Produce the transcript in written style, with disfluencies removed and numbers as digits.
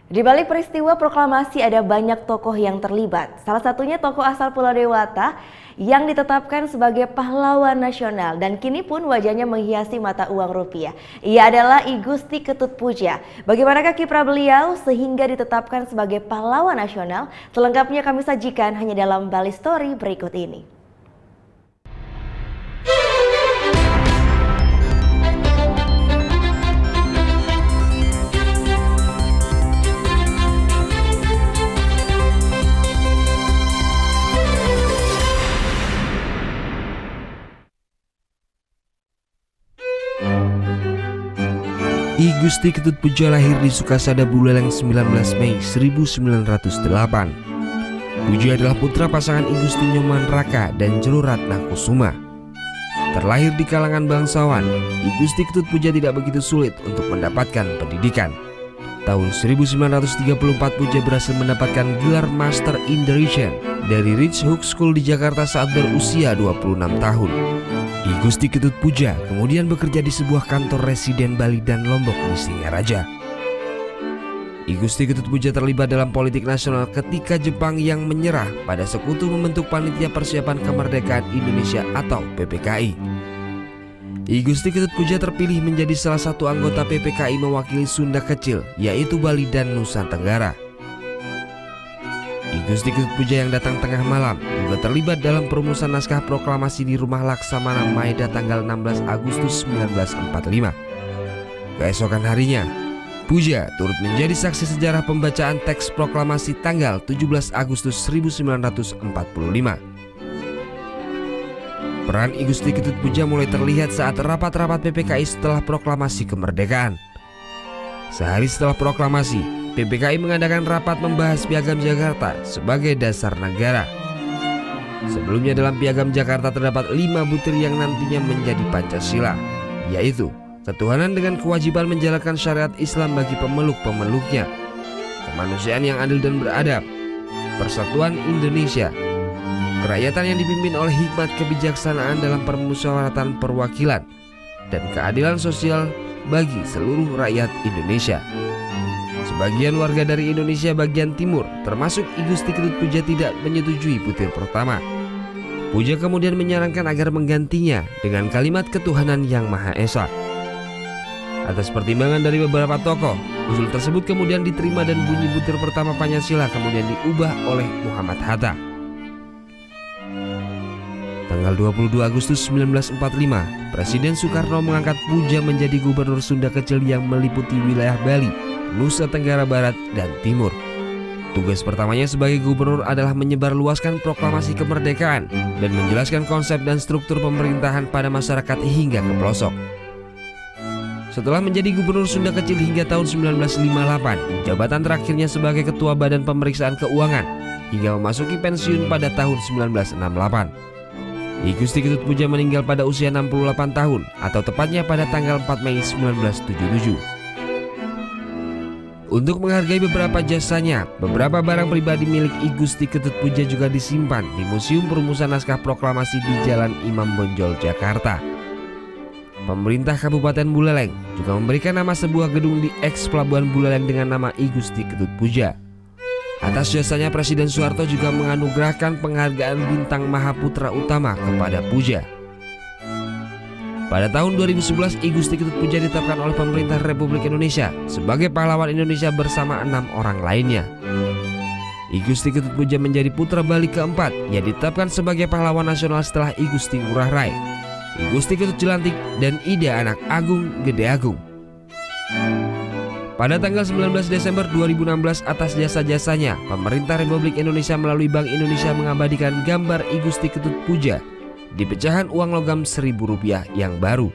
Di balik peristiwa proklamasi ada banyak tokoh yang terlibat. Salah satunya tokoh asal Pulau Dewata yang ditetapkan sebagai pahlawan nasional dan kini pun wajahnya menghiasi mata uang rupiah. Ia adalah I Gusti Ketut Pudja. Bagaimanakah kiprah beliau sehingga ditetapkan sebagai pahlawan nasional? Selengkapnya kami sajikan hanya dalam Bali Story berikut ini. I Gusti Ketut Pudja lahir di Sukasada, Buleleng 19 Mei 1908. Pudja adalah putra pasangan I Gusti Nyoman Raka dan Jero Ratna Kusuma. Terlahir di kalangan bangsawan, I Gusti Ketut Pudja tidak begitu sulit untuk mendapatkan pendidikan. Tahun 1934 Pudja berhasil mendapatkan gelar Master in Direction dari Ridge Hook School di Jakarta saat berusia 26 tahun. I Gusti Ketut Pudja kemudian bekerja di sebuah kantor residen Bali dan Lombok di Singaraja. I Gusti Ketut Pudja terlibat dalam politik nasional ketika Jepang yang menyerah pada sekutu membentuk Panitia Persiapan Kemerdekaan Indonesia atau PPKI. I Gusti Ketut Pudja terpilih menjadi salah satu anggota PPKI mewakili Sunda Kecil, yaitu Bali dan Nusa Tenggara. I Gusti Ketut Pudja yang datang tengah malam juga terlibat dalam perumusan naskah proklamasi di Rumah Laksamana Maeda tanggal 16 Agustus 1945. Keesokan harinya, Pudja turut menjadi saksi sejarah pembacaan teks proklamasi tanggal 17 Agustus 1945. Peran I Gusti Ketut Pudja mulai terlihat saat rapat-rapat PPKI setelah proklamasi kemerdekaan. Sehari setelah proklamasi, PPKI mengadakan rapat membahas Piagam Jakarta sebagai dasar negara. Sebelumnya dalam Piagam Jakarta terdapat 5 butir yang nantinya menjadi Pancasila, yaitu ketuhanan dengan kewajiban menjalankan syariat Islam bagi pemeluk-pemeluknya, kemanusiaan yang adil dan beradab, persatuan Indonesia, kerakyatan yang dipimpin oleh hikmat kebijaksanaan dalam permusyawaratan perwakilan, dan keadilan sosial bagi seluruh rakyat Indonesia. Sebagian warga dari Indonesia bagian timur, termasuk I Gusti Ketut Pudja, tidak menyetujui butir pertama. Pudja kemudian menyarankan agar menggantinya dengan kalimat ketuhanan yang Maha Esa. Atas pertimbangan dari beberapa tokoh, usul tersebut kemudian diterima dan bunyi butir pertama Pancasila kemudian diubah oleh Muhammad Hatta. Tanggal 22 Agustus 1945, Presiden Soekarno mengangkat Pudja menjadi Gubernur Sunda Kecil yang meliputi wilayah Bali, Nusa Tenggara Barat, dan Timur. Tugas pertamanya sebagai gubernur adalah menyebarluaskan proklamasi kemerdekaan dan menjelaskan konsep dan struktur pemerintahan pada masyarakat hingga ke pelosok. Setelah menjadi Gubernur Sunda Kecil hingga tahun 1958, jabatan terakhirnya sebagai Ketua Badan Pemeriksaan Keuangan hingga memasuki pensiun pada tahun 1968. I Gusti Ketut Pudja meninggal pada usia 68 tahun atau tepatnya pada tanggal 4 Mei 1977. Untuk menghargai beberapa jasanya, beberapa barang pribadi milik I Gusti Ketut Pudja juga disimpan di Museum Perumusan Naskah Proklamasi di Jalan Imam Bonjol, Jakarta. Pemerintah Kabupaten Buleleng juga memberikan nama sebuah gedung di eks Pelabuhan Buleleng dengan nama I Gusti Ketut Pudja. Atas jasanya Presiden Soeharto juga menganugerahkan penghargaan Bintang Mahaputra Utama kepada Pudja. Pada tahun 2011, I Gusti Ketut Pudja ditetapkan oleh pemerintah Republik Indonesia sebagai pahlawan Indonesia bersama 6 orang lainnya. I Gusti Ketut Pudja menjadi putra Bali keempat yang ditetapkan sebagai pahlawan nasional setelah I Gusti Ngurah Rai, I Gusti Ketut Jelantik, dan Ida Anak Agung Gede Agung. Pada tanggal 19 Desember 2016, atas jasa-jasanya, pemerintah Republik Indonesia melalui Bank Indonesia mengabadikan gambar I Gusti Ketut Pudja di pecahan uang logam Rp1.000 yang baru.